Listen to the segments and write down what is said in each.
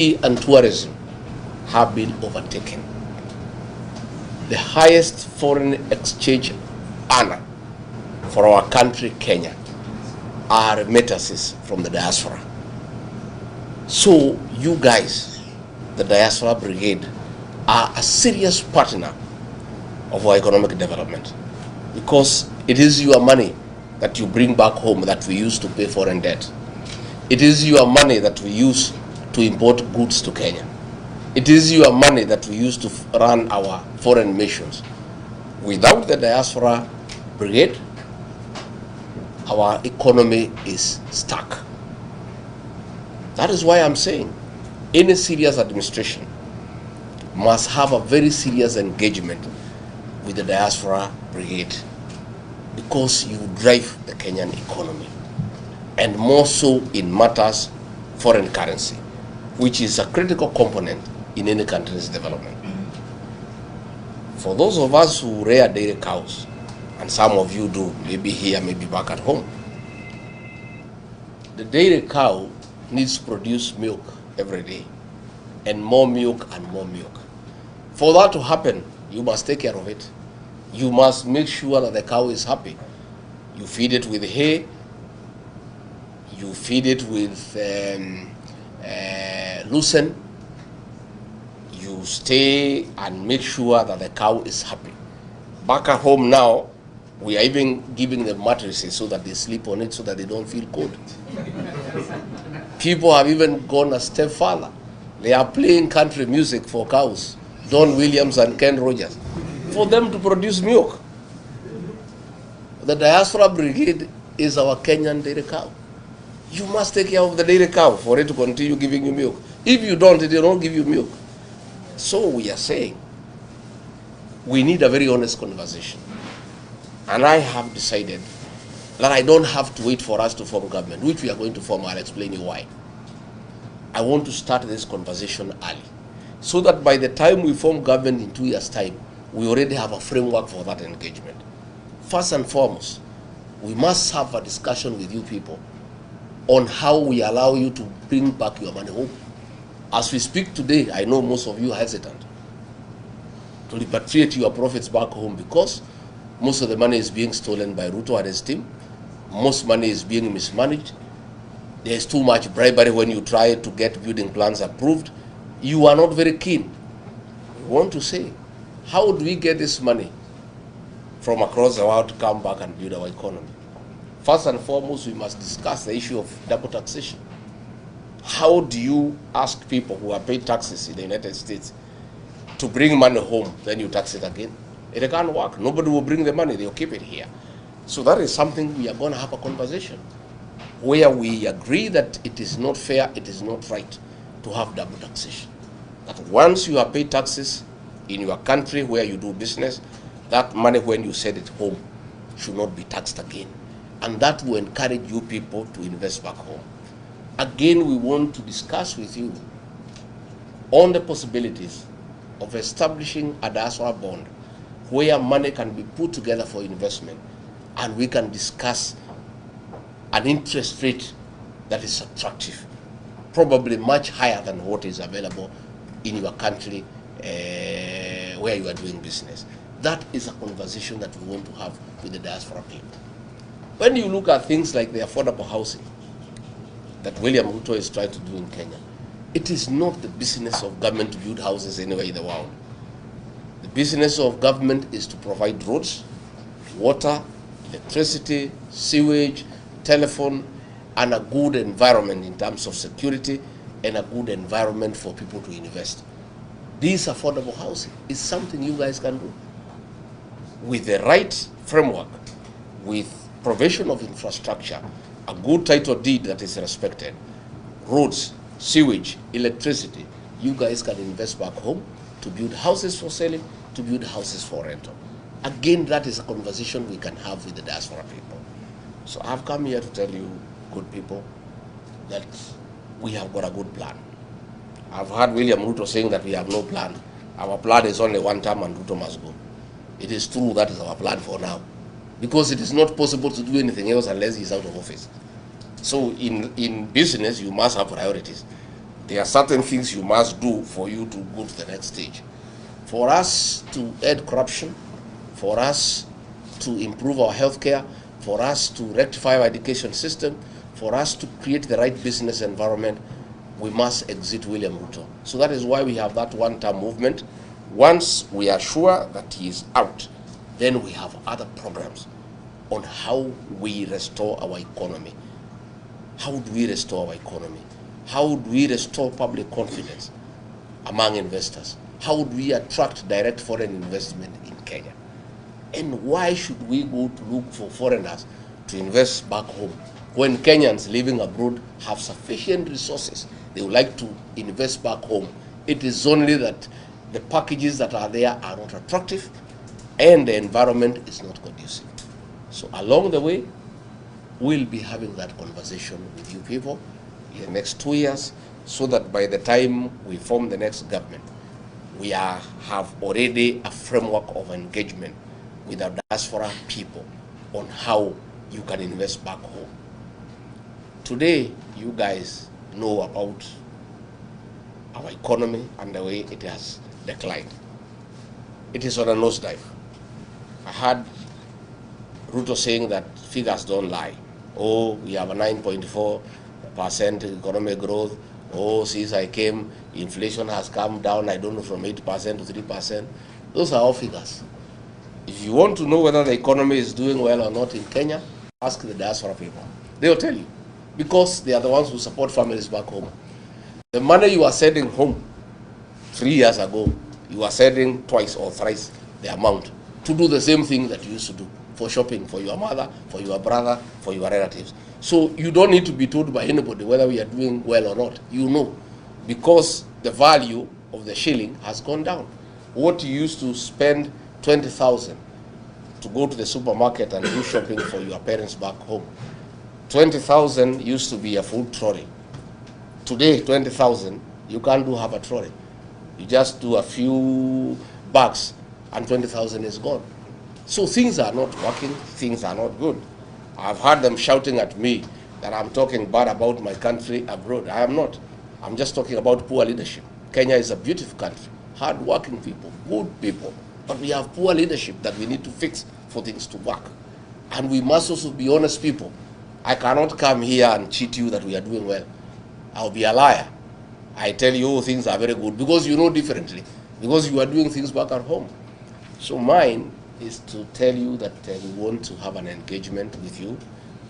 and tourism have been overtaken. The highest foreign exchange earner for our country, Kenya, are remittances from the diaspora. So you guys, the Diaspora Brigade, are a serious partner of our economic development, because it is your money that you bring back home that we use to pay foreign debt. It is your money that we use to import goods to Kenya. It is your money that we use to run our foreign missions. Without the Diaspora Brigade, our economy is stuck. That is why I'm saying any serious administration must have a very serious engagement with the Diaspora Brigade, because you drive the Kenyan economy, and more so in matters foreign currency, which is a critical component in any country's development. For those of us who rear dairy cows, and some of you do, maybe here, maybe back at home, the dairy cow needs to produce milk every day, and more milk and more milk. For that to happen, you must take care of it. You must make sure that the cow is happy. You feed it with hay, you feed it with lucerne, you stay and make sure that the cow is happy. Back at home now, we are even giving them mattresses so that they sleep on it so that they don't feel cold. People have even gone a step further. They are playing country music for cows, Don Williams and Ken Rogers, for them to produce milk. The Diaspora Brigade is our Kenyan dairy cow. You must take care of the dairy cow for it to continue giving you milk. If you don't, they don't give you milk. So we are saying we need a very honest conversation. And I have decided that I don't have to wait for us to form government, which we are going to form. I'll explain you why. I want to start this conversation early, so that by the time we form government in 2 years' time, we already have a framework for that engagement. First and foremost, we must have a discussion with you people on how we allow you to bring back your money home. As we speak today, I know most of you are hesitant to repatriate your profits back home, because most of the money is being stolen by Ruto and his team. Most money is being mismanaged. There is too much bribery when you try to get building plans approved. You are not very keen. We want to say, how do we get this money from across the world to come back and build our economy? First and foremost, we must discuss the issue of double taxation. How do you ask people who are paid taxes in the United States to bring money home, then you tax it again? It can't work. Nobody will bring the money, they'll keep it here. So that is something we are going to have a conversation where we agree that it is not fair, it is not right to have double taxation. That once you have paid taxes in your country where you do business, that money when you send it home should not be taxed again. And that will encourage you people to invest back home. Again, we want to discuss with you on the possibilities of establishing a diaspora bond where money can be put together for investment, and we can discuss an interest rate that is attractive, probably much higher than what is available in your country where you are doing business. That is a conversation that we want to have with the diaspora people. When you look at things like the affordable housing that William Ruto is trying to do in Kenya, it is not the business of government to build houses anywhere in the world. The business of government is to provide roads, water, electricity, sewage, telephone, and a good environment in terms of security, and a good environment for people to invest. This affordable housing is something you guys can do with the right framework, with provision of infrastructure, a good title deed that is respected, roads, sewage, electricity. You guys can invest back home to build houses for selling, to build houses for rental. Again, that is a conversation we can have with the diaspora people. So I've come here to tell you, good people, that we have got a good plan. I've heard William Ruto saying that we have no plan. Our plan is only one term and Ruto must go. It is true, that is our plan for now, because it is not possible to do anything else unless he's out of office. So in business, you must have priorities. there are certain things you must do for you to go to the next stage. For us to end corruption, for us to improve our healthcare, for us to rectify our education system, for us to create the right business environment, we must exit William Ruto. So that is why we have that one-term movement. Once we are sure that he is out, then we have other programs on how we restore our economy. How do we restore our economy? How do we restore public confidence among investors? How do we attract direct foreign investment in Kenya? And why should we go to look for foreigners to invest back home when Kenyans living abroad have sufficient resources? They would like to invest back home. It is only that the packages that are there are not attractive and the environment is not conducive. So along the way, we'll be having that conversation with you people in the next 2 years, so that by the time we form the next government, we have already a framework of engagement with the diaspora people on how you can invest back home. Today, you guys know about our economy and the way it has declined. It is on a nosedive. I heard Ruto saying that figures don't lie. Oh, we have a 9.4% economic growth. Oh, since I came, inflation has come down, I don't know, from 8% to 3%. Those are all figures. If you want to know whether the economy is doing well or not in Kenya, ask the diaspora people. They will tell you, because they are the ones who support families back home. The money you are sending home 3 years ago, you are sending twice or thrice the amount to do the same thing that you used to do, for shopping, for your mother, for your brother, for your relatives. So you don't need to be told by anybody whether we are doing well or not. You know, because the value of the shilling has gone down. What you used to spend 20,000 to go to the supermarket and do shopping for your parents back home, 20,000 used to be a full trolley. Today, 20,000, you can't do half a trolley. You just do a few bags and 20,000 is gone. So things are not working, things are not good. I've heard them shouting at me that I'm talking bad about my country abroad. I am not. I'm just talking about poor leadership. Kenya is a beautiful country, hard-working people, good people, but we have poor leadership that we need to fix for things to work. And we must also be honest people. I cannot come here and cheat you that we are doing well. I'll be a liar. I tell you, oh, things are very good, because you know differently, because you are doing things back at home. So mine is to tell you that we want to have an engagement with you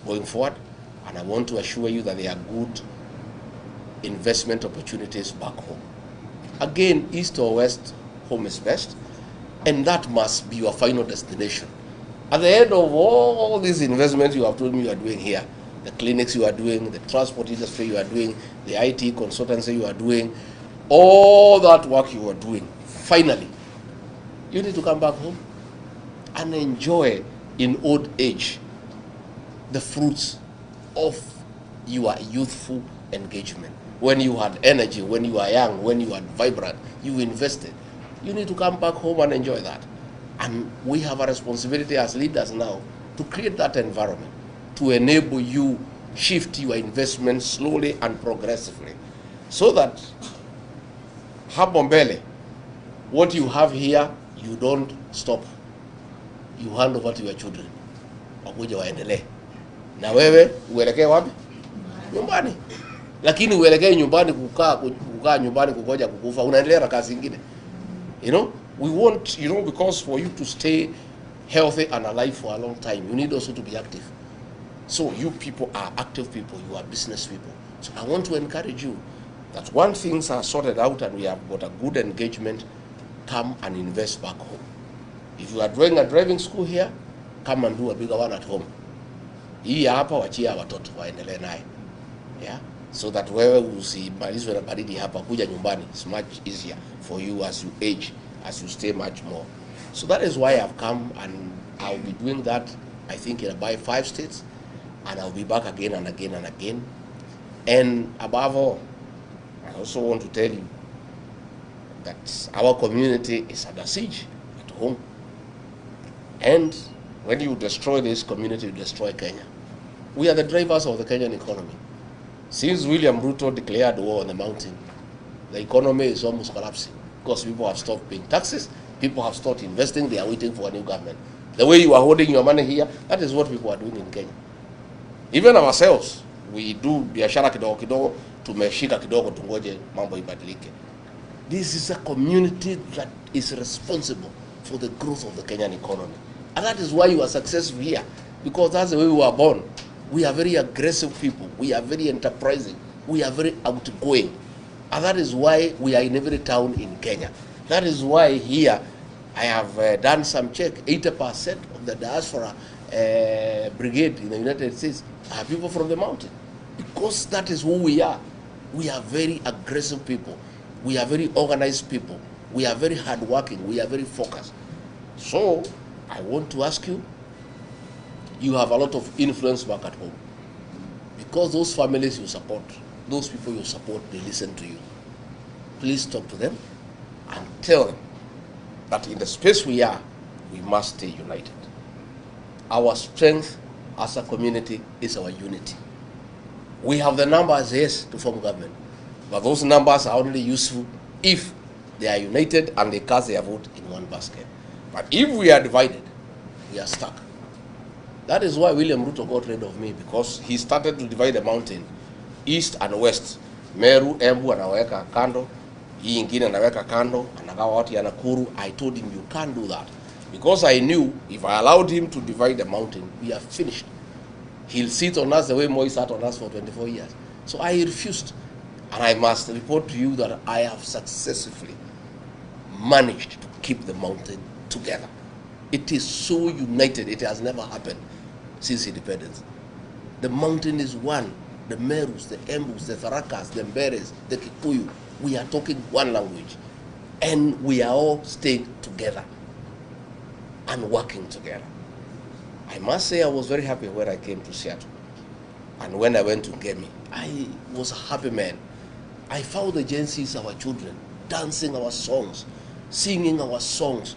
going forward, and I want to assure you that there are good investment opportunities back home. Again, east or west, home is best, and that must be your final destination. At the end of all these investments you have told me you are doing here, the clinics you are doing, the transport industry you are doing, the IT consultancy you are doing, all that work you are doing, finally, you need to come back home and enjoy in old age the fruits of your youthful engagement. When you had energy, when you are young, when you are vibrant, you invested. You need to come back home and enjoy that. And we have a responsibility as leaders now to create that environment, to enable you shift your investment slowly and progressively, so that hapo mbele, what you have here, you don't stop. You hand over to your children, wakuja waendelee. Na wewe uelekee wapi? Nyumbani. Lakini uelekee nyumbani kukaa nyumbani kugoja kukufa, unaendelea na kazi nyingine. You know, we want, you know, because for you to stay healthy and alive for a long time, you need also to be active. So you people are active people, you are business people. So I want to encourage you that once things are sorted out and we have got a good engagement, come and invest back home. If you are doing a driving school here, come and do a bigger one at home. Hii hapa wachia watoto waendelee naye. Yeah? So that wewe usimalizwe na baridi hapa, kuja nyumbani. It's much easier for you as you age, as you stay much more. So that is why I've come, and I'll be doing that, I think, in about 5 states. And I'll be back again and again and again. And above all, I also want to tell you that our community is under siege at home. And when you destroy this community, you destroy Kenya. We are the drivers of the Kenyan economy. Since William Ruto declared war on the mountain, the economy is almost collapsing because people have stopped paying taxes, people have stopped investing, they are waiting for a new government. The way you are holding your money here, that is what people are doing in Kenya. Even ourselves, we do biashara kidogo kidogo, tumeshika kidogo tungoje mambo ibadilike. This is a community that is responsible for the growth of the Kenyan economy. And that is why you are successful here, because that's the way we were born. We are very aggressive people. We are very enterprising. We are very outgoing. And that is why we are in every town in Kenya. That is why here I have done some check. 80% of the diaspora brigade in the United States are people from the mountain. Because that is who we are. We are very aggressive people. We are very organized people. We are very hardworking. We are very focused. So I want to ask you, you have a lot of influence back at home. Because those families you support, those people you support, they listen to you. Please talk to them and tell them that in the space we are, we must stay united. Our strength as a community is our unity. We have the numbers, yes, to form government, but those numbers are only useful if they are united and they cast their vote in one basket. But if we are divided, we are stuck. That is why William Ruto got rid of me, because he started to divide the mountain, east and west. Meru, Embu anaweka kando, hii ingine anaweka kando, anagawa watu ya Nakuru. I told him, you can't do that. Because I knew if I allowed him to divide the mountain, we are finished. He'll sit on us the way Moi sat on us for 24 years. So I refused. And I must report to you that I have successfully managed to keep the mountain together. It is so united, it has never happened since independence. The mountain is one. The Merus, the Embus, the Tharakas, the Mberes, the Kikuyu, we are talking one language. And we are all staying together and working together. I must say I was very happy when I came to Seattle. And when I went to Ngemi, I was a happy man. I found the Gen Zs, our children, dancing our songs, singing our songs,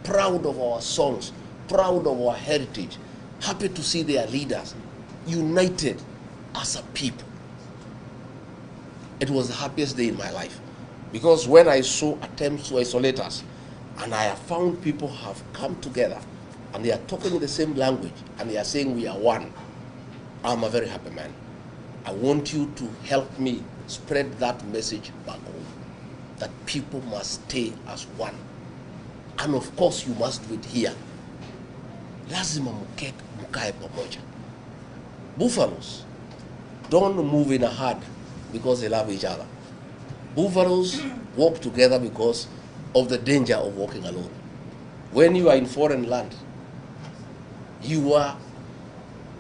proud of our songs, proud of our heritage, happy to see their leaders united as a people. It was the happiest day in my life, because when I saw attempts to isolate us, and I have found people have come together and they are talking the same language and they are saying we are one, I'm a very happy man. I want you to help me spread that message back home, that people must stay as one. And of course you must do it here. Lazima mukae pamoja. Buffaloes don't move in a herd because they love each other. Buffaloes walk together because of the danger of walking alone. When you are in foreign land, your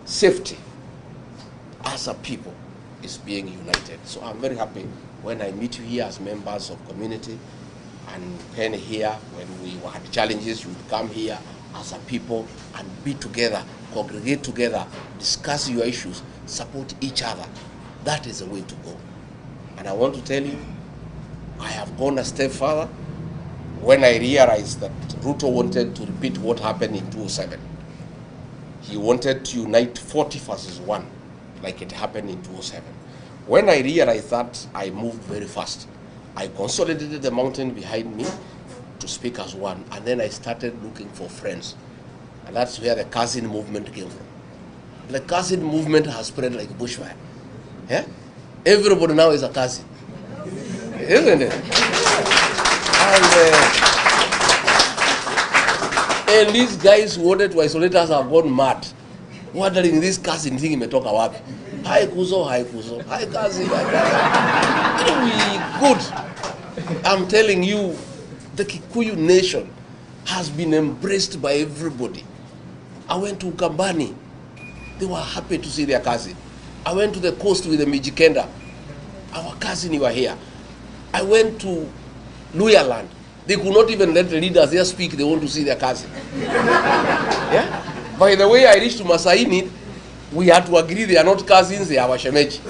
safety as a people is being united. So I'm very happy when I meet you here as members of community, and Penny here, when we had challenges, you would come here as a people and be together, congregate together, discuss your issues, support each other. That is the way to go. And I want to tell you, I have gone a step further when I realized that Ruto wanted to repeat what happened in 2007. He wanted to unite 40 versus 1, like it happened in 2007. When I realized that, I moved very fast. I consolidated the mountain behind me to speak as one, and then I started looking for friends. And that's where the cousin movement came from. The cousin movement has spread like bushfire. Yeah? Everybody now is a cousin. Isn't it? And these guys who wanted to isolate us have gone mad, wondering this cousin thing imetoka wapi. Hi kuzo, hi kuzo, hi cousin, hi cousin. Good. I'm telling you, the Kikuyu nation has been embraced by everybody. I went to Ukambani. They were happy to see their cousin. I went to the coast with the Mijikenda. Our cousin were here. I went to Luyaland. They could not even let the leaders there speak. They want to see their cousin. Yeah? By the way, I reached to Masaini, we had to agree they are not cousins, they are washemeji.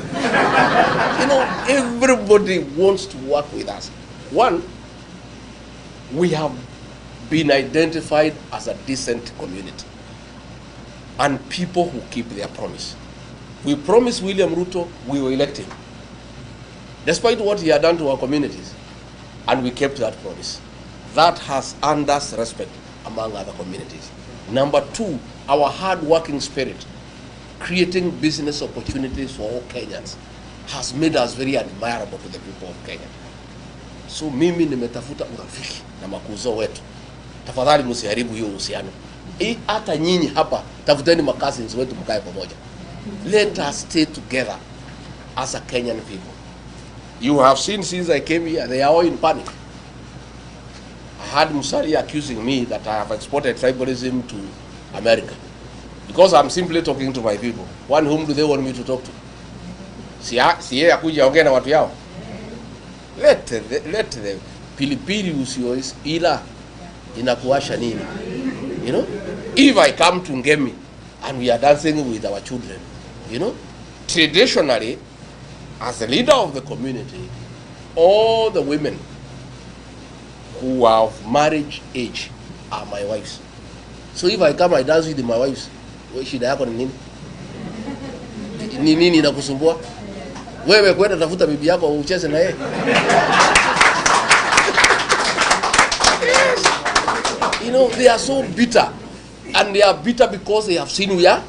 You know, everybody wants to work with us. One, we have been identified as a decent community and people who keep their promise. We promised William Ruto we will elect him. despite what he had done to our communities, and we kept that promise. That has earned us respect among other communities. Number two, our hard-working spirit, creating business opportunities for all Kenyans, has made us very admirable to the people of Kenya. So mimi nimetafuta urafiki na makuzo wetu. Tafadhali msiharibu hiyo uhusiano. Hata nyinyi hapa tafuteni cousins wetu mkae pamoja. Let us stay together as a Kenyan people. You have seen since I came here, they are all in panic. I had Musalia accusing me that I have exported tribalism to America. Because I'm simply talking to my people. One, whom do they want me to talk to? Siye akuja ongea na watu yao. Let the pilipili usiois ila inakuasha nini? You know? If I come to Ngemi and we are dancing with our children, you know, traditionally, as the leader of the community, all the women who are of marriage age are my wives. So if I come, I dance with my wives. Shida yako ni nini? Ni nini inakusumbua? Wewe kwenda tafuta bibi yako ucheze na yeye. You know, they are so bitter. And they are bitter because they have seen we are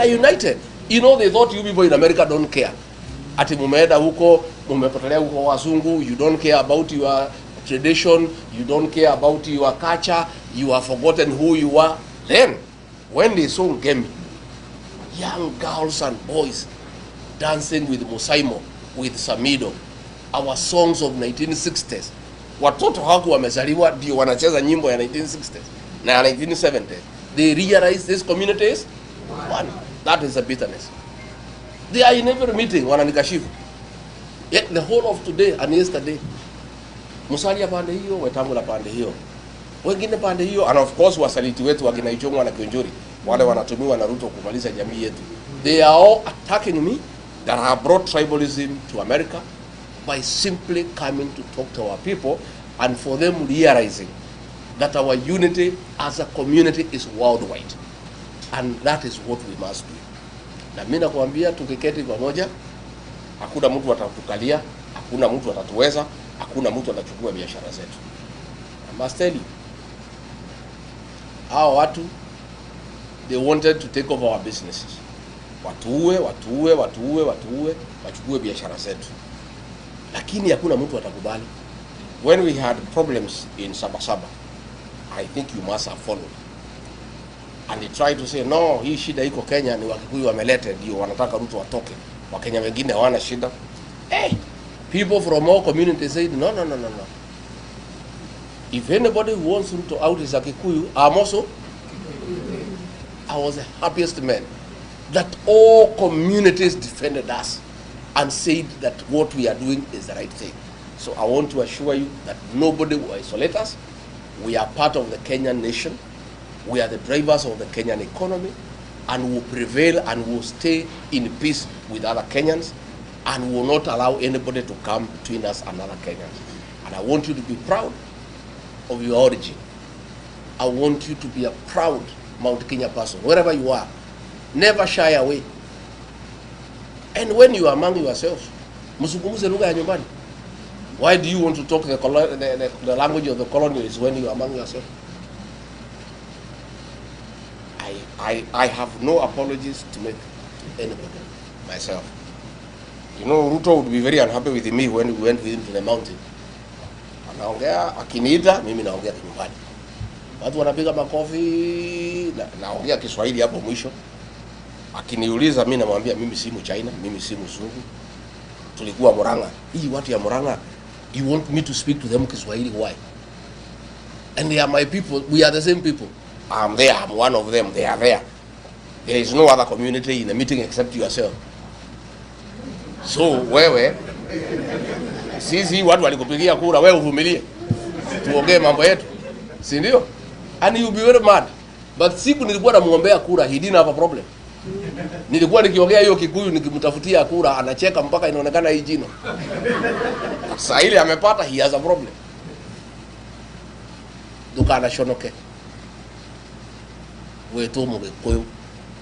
united. You know, they thought you people in America don't care. Ati mumeenda huko, mumepotelea huko wazungu, you don't care about your tradition, you don't care about your culture, you have forgotten who you are. Then, when they saw Ngemi, young girls and boys dancing with Musaimo, with Samido, our songs of 1960s, watoto haku wamezaliwa ndio wanacheza nyimbo ya 1960s na ya 1970s. They realize this community is one. That is a bitterness. They are in every meeting wananikashifu. Yet the whole of today and yesterday, Musalia pande hiyo, Wetangula pande hiyo, wengine pande hiyo, and of course wasaliti wetu wakina Ichung'wa na Kionjuri, wale wanatumiwa na Ruto kumaliza jamii yetu. They are all attacking me that have brought tribalism to America by simply coming to talk to our people and for them realizing that our unity as a community is worldwide. And that is what we must do. Na mimi nakwambia tukiketi pamoja, hakuna mtu atatukalia, hakuna mtu atatuweza, hakuna mtu atachukua biashara zetu. I must tell you, hao watu, they wanted to take over our businesses. Watuue, wachukue biashara zetu. Lakini hakuna mtu atakubali. When we had problems in Sabasaba, I think you must have followed. And they tried to say, no, hii shida iko Kenya, ni Wakikuyu wamelete, ndio wanataka Ruto watoke. Wakenya wengine hawana shida. Hey, people from all communities said, no. If anybody who wants Ruto out is a Kikuyu, I'm also. I was the happiest man that all communities defended us and said that what we are doing is the right thing. So I want to assure you that nobody will isolate us. We are part of the Kenyan nation. We are the drivers of the Kenyan economy, and will prevail and will stay in peace with other Kenyans, and will not allow anybody to come between us and other Kenyans. And I want you to be proud of your origin. I want you to be a proud Mount Kenya person, wherever you are. Never shy away. And when you are among yourselves, mzungumze lugha ya nyumbani. Why do you want to talk the language of the colonials when you are among yourselves? I have no apologies to make to anybody, myself. You know, Ruto would be very unhappy with me when we went with him to the mountain. Anaongea, akiniita, mimi naongea nyumbani. Watu wanapiga makofi, naongea Kiswahili hapo mwisho. Akiniuliza mimi namwambia mimi si Mchina, mimi si Mzungu. Tulikuwa Murang'a. Hii watu ya Murang'a, you want me to speak to them Kiswahili, why? And they are my people, we are the same people. I'm there, I'm one of them, they are there. There is no other community in the meeting except yourself. So wewe, sisi watu walikupigia kura, wewe uvumilie. Tuongee mambo yetu. Si ndio? And you'll be very mad. But siku nilikuwa namuombea kura, he didn't have a problem. Nilikuwa nikiongea hiyo Kikuyu nikimtafutia kura, anacheka mpaka inaonekana hii jino. Sasa ile amepata, he has a problem. Dukana shonoke. Wetu Mugikuyu.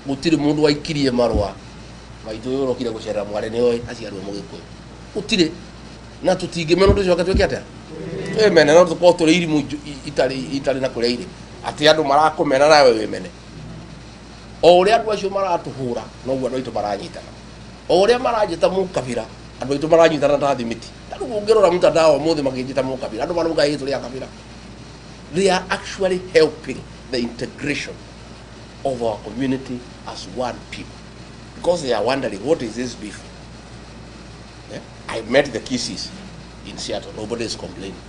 Gutiri mundu waikirie marwa. Maitu yoro kire gucera mware ni oi aciarwo Mugikuyu. utire na tutingimena ndu coka tweke atia twemene no tukorwo turi irimu itari na kuria iri ati andu marakumena nawe wemene o uria andu acio maratuhura noguo andu aitu maranyitana o uria maranjita mukabira andu aitu maranyitana ta thimiti andu ungirora mutandao muthi makinjita mukabira andu maruga hitu ria kabira. They are actually helping the integration of our community as one people because they are wondering what is this beef. Yeah? I met the Kisis in Seattle, nobody is complaining.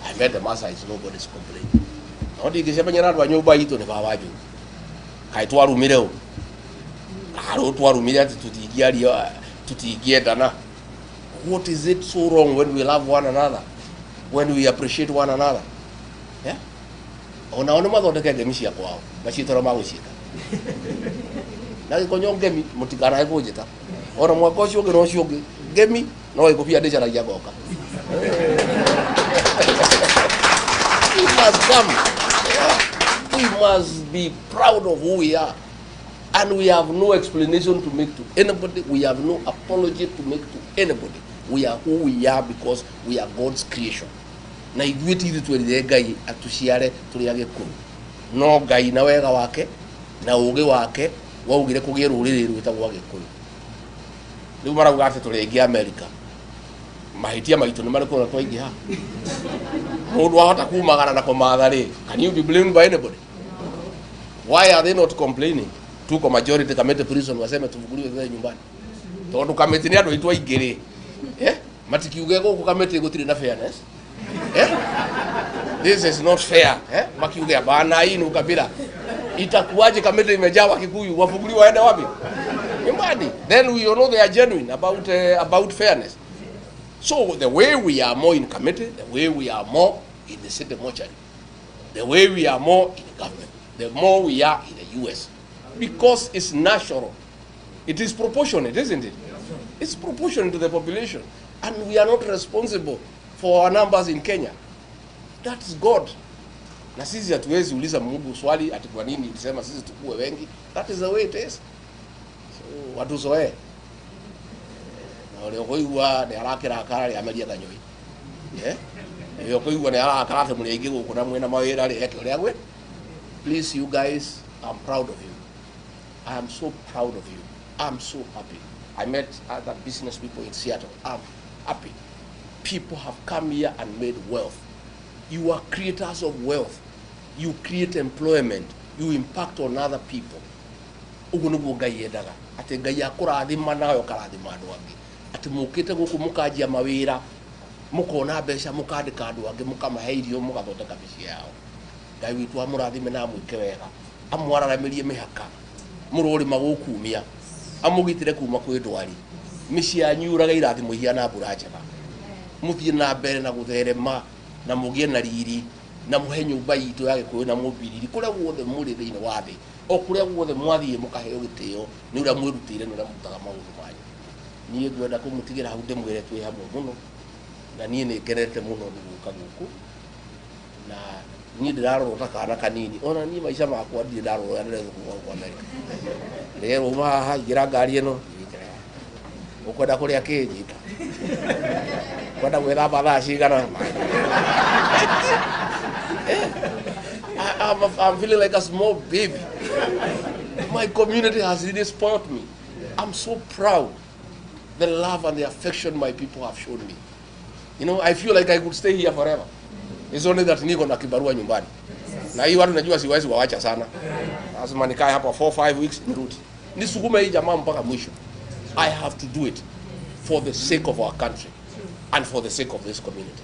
I met the Maasais, nobody is complaining. Nodi kisema nyana wa nyumba hito ni bawaju. Kaitwa rumireo. Aro twa rumire ati tutigia dana. What is it so wrong when we love one another? When we appreciate one another? Yeah? Ona mathondeke ngemi cia kwao macitoro magucika na gikonyo ngemi mutigana ekujita ona mwaka ucio ngi no cio ngemi no ikubia ndicaragia goka. We must come. We must be proud of who we are, and we have no explanation to make to anybody. We have no apology to make to anybody. We are who we are because we are God's creation. Na igwiti ithu twirire Ngai atuciare turi agikuru no Ngai na wega wake na ugi wake waugire kugie ruriri rwitagwo agikuru. Riu marauga ati turi ingi America mahitia maitu ni mariko na twaingi ha mundu ahota kumagana na kumatha ri. Can you be blamed by anybody? Why are they not complaining? Tuko majority kamete prison waseme tuvuguliwe thwe nyumbani tondu kamete ni andu aitu aingi ri matikiuge guku kamete gutiri na fairness. This is not fair. Makiuge bana hii ni ukabila. Itakuwaje kamete imejawa Kikuyu wafuguliwa waende wapi? Nyumbani. Then we know they are genuine about fairness. So the way we are more in committee, the way we are more in the city mortuary, the way we are more in government, the more we are in the US. Because it's natural. It is proportionate, isn't it? It's proportionate to the population. And we are not responsible for our numbers in Kenya. That is God. Na sisi hatuwezi uliza Mungu swali ati kwa nini ulisema sisi tukue wengi. That is the way it is. So watu soe. Na ole koigwa ne arakira akara ri ameria kanyoi. Yo koigwa ne arakara te muri igigo kuna mwena mawira ri eke ori agwe. Please you guys, I'm proud of you. I am so proud of you. I'm so happy. I met other business people in Seattle. I'm happy. People have come here and made wealth. You are creators of wealth. You create employment. You impact on other people. Ugunugu Ngai endaga. Ati Ngai akurathima nayo karathima andu angi. Ati mukite guku mukajia mawira, mukona mbeca mukandika andu angi mukamahe irio mugathondeka mĩciĩ yao. Ngai witu amurathime na mwike wega. Amwararamirie mihaka. Murori magukumia. Amugitire kuma kwi ndwari. Mĩciĩ yanyu yuraga irathimo ihana mbura njega. Muthie na mbere na gutherema na mugie na riri na muhe nyumba itu ya Gikuyu na mubiriri kuria guothe muri thiini wa thi o kuria guothe mwathie mukaheo gitio ni uria mwirutire ni uria mutaga maundu manyu. Nie ngwenda kumutigira hau ndimwire twi hamwe muno na nie ni ngerete muno guka guku na nie ndirarota kana kanini ona nie maisha makwa ndire ndarora ndire guku kwa America rero haha ngira ngari ino ukwenda kuria kinyita kwenda gwetha bathaa cigana. I'm feeling like a small baby. My community has really spoiled me. I'm so proud. The love and the affection my people have shown me. You know, I feel like I could stay here forever. It's only that niko na kibarua nyumbani. Na hii watu najua siwezi waacha sana. Lazima nikae hapa 4-5 weeks nirudi. Nisukume hii jamaa mpaka mwisho. I have to do it for the sake of our country and for the sake of this community.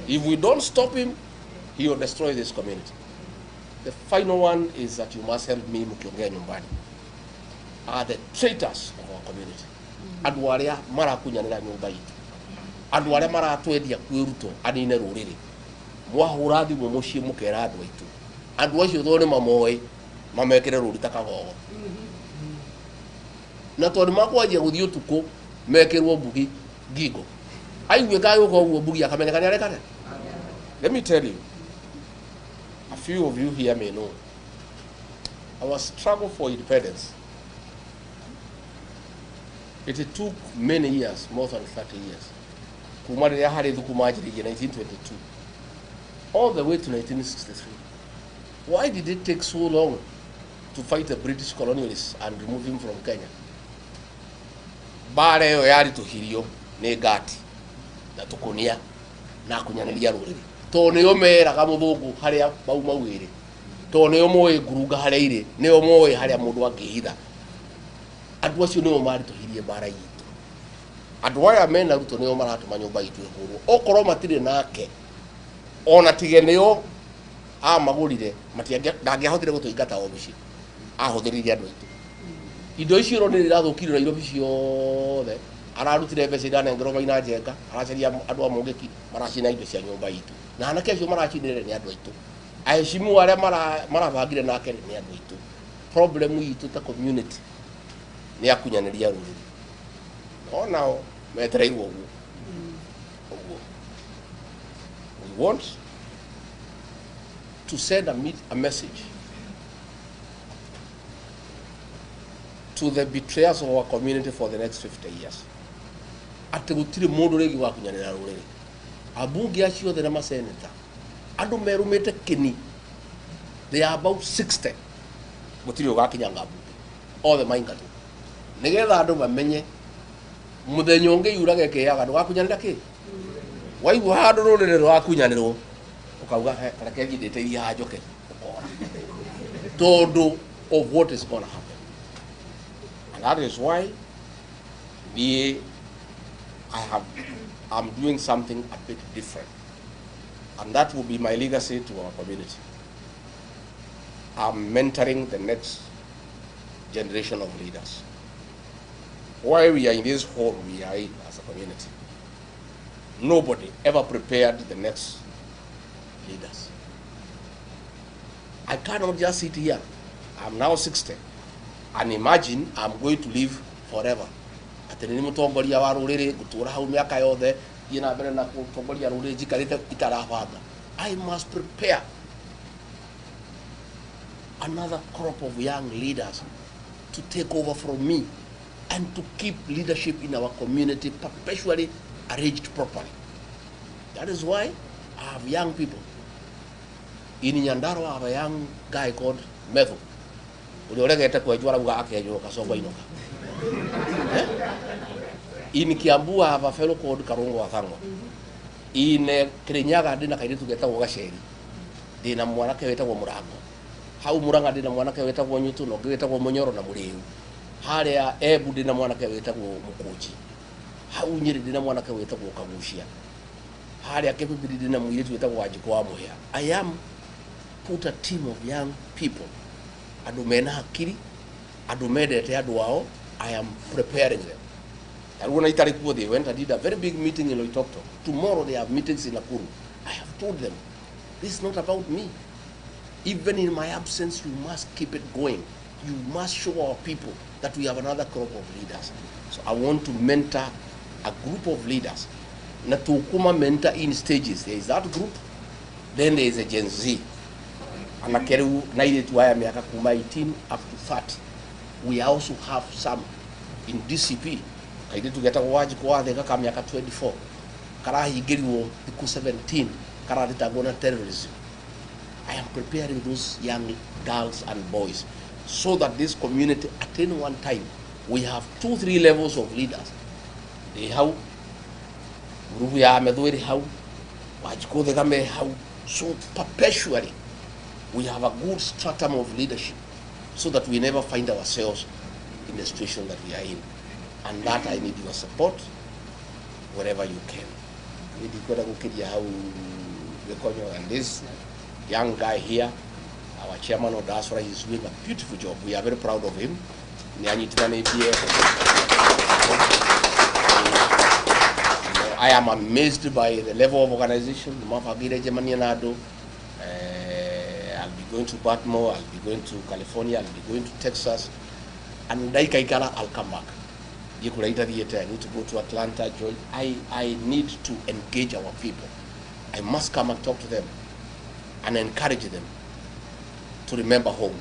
If we don't stop him, he will destroy this community. The final one is that you must help me mukiongea nyumbani. Are the traitors of our community. Andu aria marakunyanira nyumba itu. Andu aria maratwendia kwi Ruto anine ruriri. Mwahura thimu mucii mukera andu aitu. Andu acio thone mamoi mamekere rurita kagogo. Na tondu makwanjia guthii utuku mekirwo mbugi gigo. Aiwe kayo ko mbugi akamenyekana arekane. Let me tell you, a few of you here may know, our struggle for independence It took many years, more than 30 years. Kumari Yahari Dukumaji in 1922, all the way to 1963. Why did it take so long to fight the British colonialists and remove him from Kenya? Bare yo yari tuhirio ne gati na tukonia na kunyaniria ruriri to ne omera kamuthugu haria bau mawire to ne omoe guruga haria ire ne omoe haria mundu angihitha andu acio ne omari tuhirie bara yitu andu aya mena ruto ne omaratuma nyumba yitu ihuru okoro matire nake ona tigeneo magurire ndangĩahotire gũtũingata obici ahũthĩrire andũ aitũ indo icio nĩ irathũkire Nairobi ciothe ararutire mbeca iranengerwo Maina Njenga aracaria andũ a Mũngĩki maracina indo cia nyũmba itũ na anake acio maracinire nĩ andũ aitũ aheshimu arĩa marabangire nake nĩ andũ aitũ problem itũ ta community nĩ akunyanĩria rũrĩrĩ onao metereirwo ũguo we want to send a message to the betrayers of our community for the next 50 years. Ati gutire mundu regi wa kunyanira ruriri. Abunge acio the na senator. Andu merumete kini. They are about 60. Gutire ugakinyanga abunge. All the mainga. Nigetha andu bamenye muthenya ungi yurage ke yaga ndugakunyanira ki. Waigu handu ruriri rwa kunyanirwo. Ukauga kana kengi ndete ya njoke. Todo of what is going to happen. And that is why I'm doing something a bit different. And that will be my legacy to our community. I'm mentoring the next generation of leaders. While we are in this hall, we are in as a community. Nobody ever prepared the next leaders. I cannot just sit here. I'm now 60. And imagine I'm going to live forever. Atene mutongoria wa ruriri gutura hau miaka yothe yina mbere na kutongoria ruriri jikarite itarabanga. I must prepare another crop of young leaders to take over from me and to keep leadership in our community perpetually arranged properly. That is why I have young people. In Nyandarua, I have a young guy called Metho. In Kiambu, I have a fellow called Karungo Athangwa. In Kirinyaga, dina kaitu geta Wagasheri. Dina Mwanake weta wa Murango. How Muranga dina Mwanake weta wa Nyutu, no Geta wa Manyora na Muriu. Harea Ebu dina Mwanake weta wa Mukuchi. How Nyiri dina Mwanake weta wa Kamushia. Harea Kepibidi dina Muyetu weta wa Jikoamo here. I am put a team of young people. Adumena hakiri, adumedete aduao. I am preparing them. And when they went, I did a very big meeting in Loitokto. Tomorrow they have meetings in Nakuru. I have told them, this is not about me. Even in my absence, you must keep it going. You must show our people that we have another crop of leaders. So I want to mentor a group of leaders. Na tukuma mentor in stages. There is that group, then there is a Gen Z. And I carry 18 up to 30. We also have some in DCP. I did to get a watch go out, they come 24. Karahi Giriwo, the 17, Karaditagona terrorism. I am preparing those young girls and boys so that this community at any one time we have 2-3 levels of leaders. They how Rubuya Medweri how Wajko the Game how so perpetually we have a good stratum of leadership so that we never find ourselves in the situation that we are in. And that I need your support wherever you can. And this young guy here, our chairman of diaspora, is doing a beautiful job. We are very proud of him. I am amazed by the level of organization. I'll be going to Baltimore, I'll be going to California, I'll be going to Texas, and I'll come back. I need to go to Atlanta, Georgia. I need to engage our people. I must come and talk to them and encourage them to remember home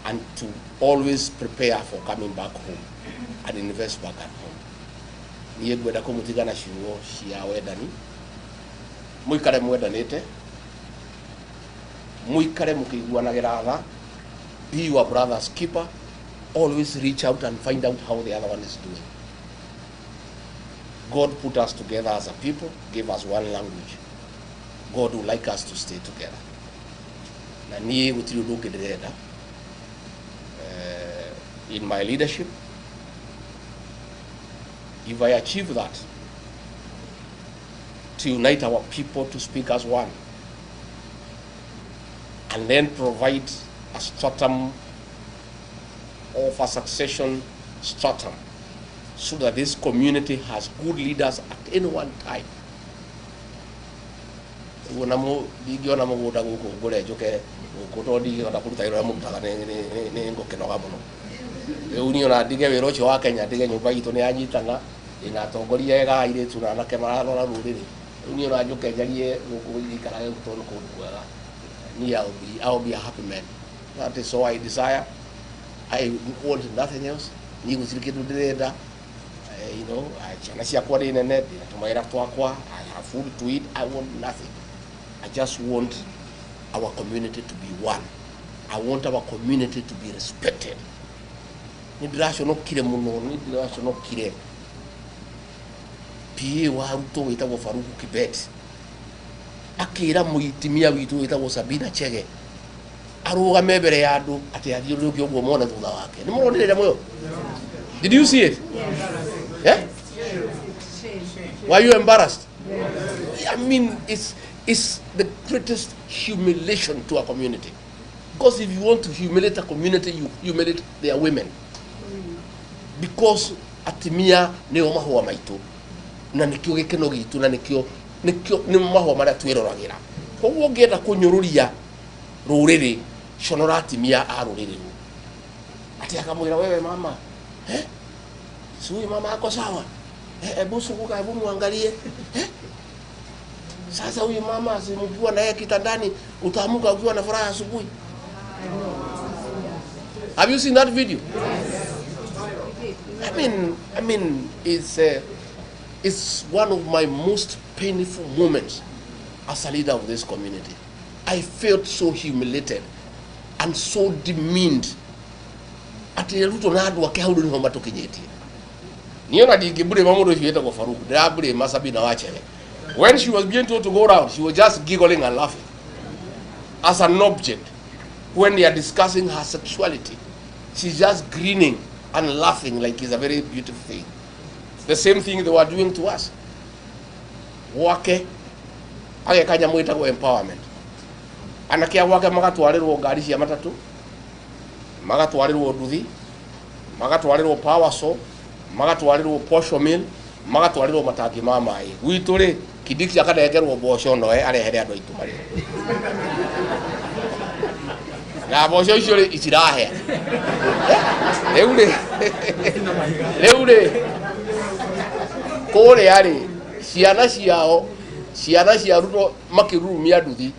and to always prepare for coming back home. and invest back at home. Niye gwenda kumutigana ciugo cia wendani, muikare mwendanite, muikare mukiguanagira tha, be your brother's keeper, always reach out and find out how the other one is doing. God put us together as a people, gave us one language. God would like us to stay together. Na niye gutiri undu ndirenda in my leadership. If I achieve that, to unite our people to speak as one, and then provide a stratum of a succession stratum, so that this community has good leaders at any one time. Unamo digiona muguda guko ngure njoke guko digiona kurutaira mutaga ne ngokenoga muno. Uniona dige wero cio wa Kenya dige nyumba itu ni anyitana ina tongoria ega ire tuna na kemara rora ruriri. Uniona njoke njarie guko ikara gutono ko kwega. Ni I'll be a happy man. That is all I desire. I want nothing else. Ni gusirikitu ndirenda. You know, I chana kwa ine net tumaira twakwa. I have food to eat. I want nothing. I just want our community to be one. I want our community to be respected. Nidirasho no kire muno, nidirasho no kire. Pie wa ruto witagwo Farouk Kibet. Akira muitimia witu witagwo Sabina Chege. Arugame mbere ya andu ati athiuruki ogwo mona thutha wake. Ni muronire moyo? Did you see it? Yeah? Were you embarrassed? I mean, it's the greatest humiliation to a community. Because if you want to humiliate a community, you humiliate their women. Because atimia neo mahua maitu, na nikio gekeno gitu, na nikio ni mahua maria twiroragera. Koguo ngenda kunyururia ruriri shonora atimia a ruriri. Ati akamwira wewe mama, sui mama ako sawa. Ebu sukuka, ebu muangalie. Sasa huyu mama simkiwa na yeye kitandani utaamka ukiwa na furaha asubuhi. Have you seen that video? I mean it's one of my most painful moments as a leader of this community. I felt so humiliated and so demeaned. Ati ruto na andu ake haudu ni ho matukinyetie. Niona digibure mamudo hieta kwa Farouk, dabure Sabina Chege. When she was being told to go around, she was just giggling and laughing as an object. When they are discussing her sexuality, she's just grinning and laughing like it's a very beautiful thing. The same thing they were doing to us. Wake, age kanya mwita go empowerment. Anakia wake magatwarirwo ngari cia matatu, magatwarirwo nduthi, magatwarirwo power saw, magatwarirwo posho mill, magatwarirwo mataki ma mai. Gwitu ri kidiki akanegerwo mboco noe arehere andu aitu mari. Na mboco icio ri itirahe. Leure kore ari ciana cia ruto makirumia nduthi,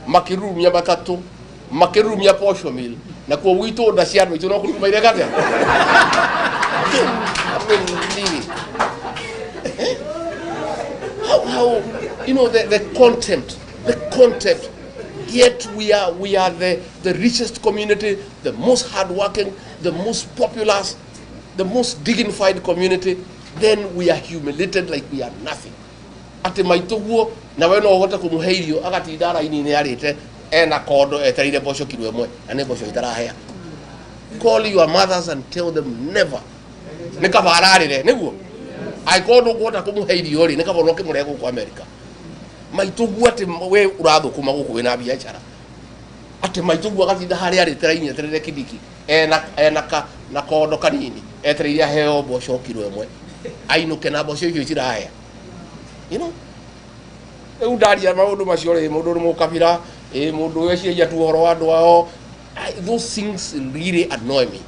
makirumia matatu, makirumia posho mill, na kwa gwitu nda cia andu aitu no kurumaire gate. How you know the contempt, yet we are the richest community, the most hardworking, the most populous, the most dignified community, then we are humiliated like we are nothing. Ati maituguo na we no ogota kumuheirio agati idara ini ni arite ena kodo eterire bosho kilo emwe ane bosho itarahea. Call your mothers and tell them never. Nikabararire niguo I kodo gota kumuheirio ri nikaboroke murego kwa America. Maituguo ati we urathu kuma guku wina biashara. Ati maituguo agatinda hari ari teraini eterire kidiki ena na kodo kanini eterire heo bosho kilo emwe. Ainuke na bosho icio itirahea. You know, those things really annoy me,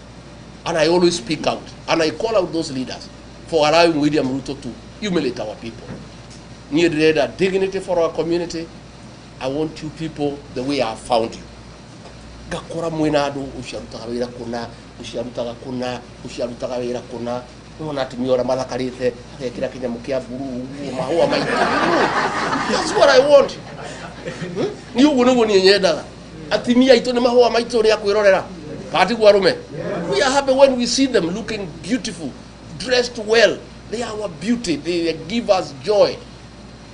and I always speak out and I call out those leaders for allowing William Ruto to humiliate our people. Need dignity for our community. I want you people the way I found you. Gakora mwenado usharuta hawira kuna uciarutaga kuna uciarutaga wira kuna nona atumia ora mathakarite agekira kinyamu kia buru mahua maitu. That's what I want. Ni uguo niguo ni nyendaga atumia itu ni mahua maitu ri akwirorera kati gwa rume. We are happy when we see them looking beautiful, dressed well. They are our beauty, they give us joy.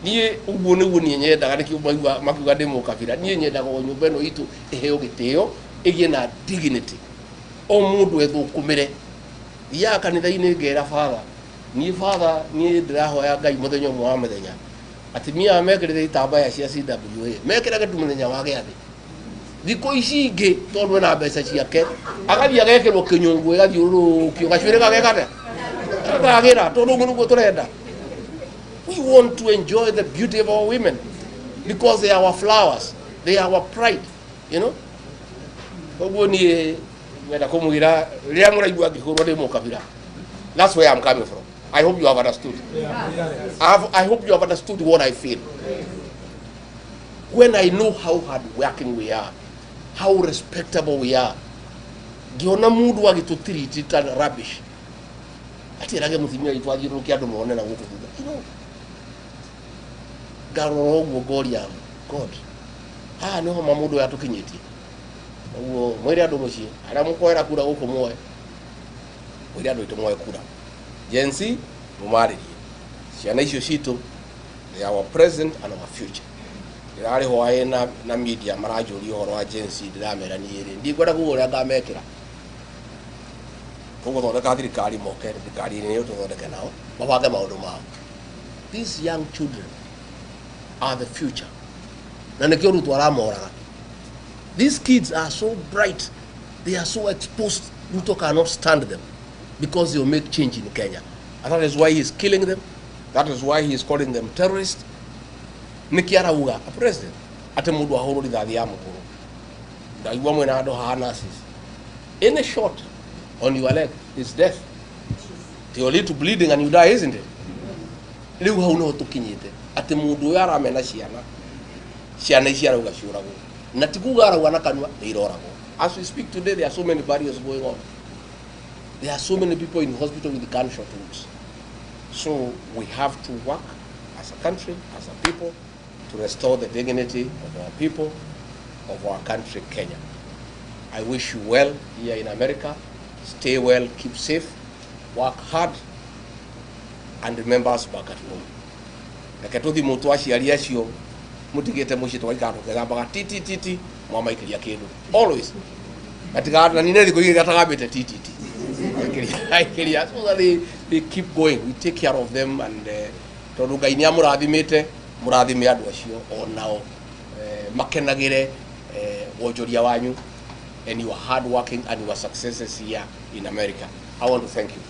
Ni uguo niguo ni nyendaga niki makiuga demo kabira ni nyendaga nyumba ino itu iheo gitio igie na dignity. O mundu ethukumire ya kanitha-ini ngera father ni father ni ndirahoya Ngai muthenya mwa muthenya atimia mekirire itambaya cia CWA mekirage tu muthenya wa giathi thiko ici ingi tondu na mbeca ciake agathia gekirwo kinyungu igathiurukio gacwire gagekate gagira tondu ngunugo turenda. We want to enjoy the beauty of our women because they are our flowers, they are our pride, you know. Koguo ni meda kumugira ria muraigua ngihurwo ndi mukabira. That's where I'm coming from. I hope you have understood. I hope you have understood what I feel. When I know how hard working we are, how respectable we are, giona mundu agitutiriti ta rubbish. Ati rage muthimia itwathiro kia andu mone na gutu. You know, garoro gogoria God. No mamundu yatukinyitie. Uo mwere andu mucie ara mukoera kura guku moe. Mwere andu itu moe kura. Jensi mumaririe. Ciana icio citu they are our present and our future. Irari hoae na media marajuri horo wa jensi ndiramera ni iri. Ndigwenda kuguria ngamekira. Koguo thondeka thirikari moke thirikari ni ututhondeke nao. Mabange maundu mao. These young children are the future. Na nikio rutu aramoraga. These kids are so bright, they are so exposed, Ruto cannot stand them because they will make change in Kenya. And that is why he is killing them. That is why he is calling them terrorists. Nikiara uga, a president, ate mudu ahoro li dhadi ya mukuru. Da iwa mwena ado harnesses. Any shot on your leg is death. They will lead to bleeding and you die, isn't it? Liu hauno tukinyite. Ate mudu ya ramena shiana. Shiana ishiara uga shuragu. As we speak today, there are so many barriers going on. There are so many people in hospital with gunshot wounds. So we have to work as a country, as a people, to restore the dignity of our people, of our country, Kenya. I wish you well here in America. Stay well, keep safe, work hard, and remember us back at home. Nakatuthi mutuashi aliasio mutigete mushi twaikaro kegamba titi mama ikiria kindu always atigana ni nedi kuiga tagabete titi ikiria so that they keep going. We take care of them and tondu Ngai ni amurathimite murathime andu acio onao makenagire wonjoria wanyu and you are hard working and your successes here in America. I want to thank you.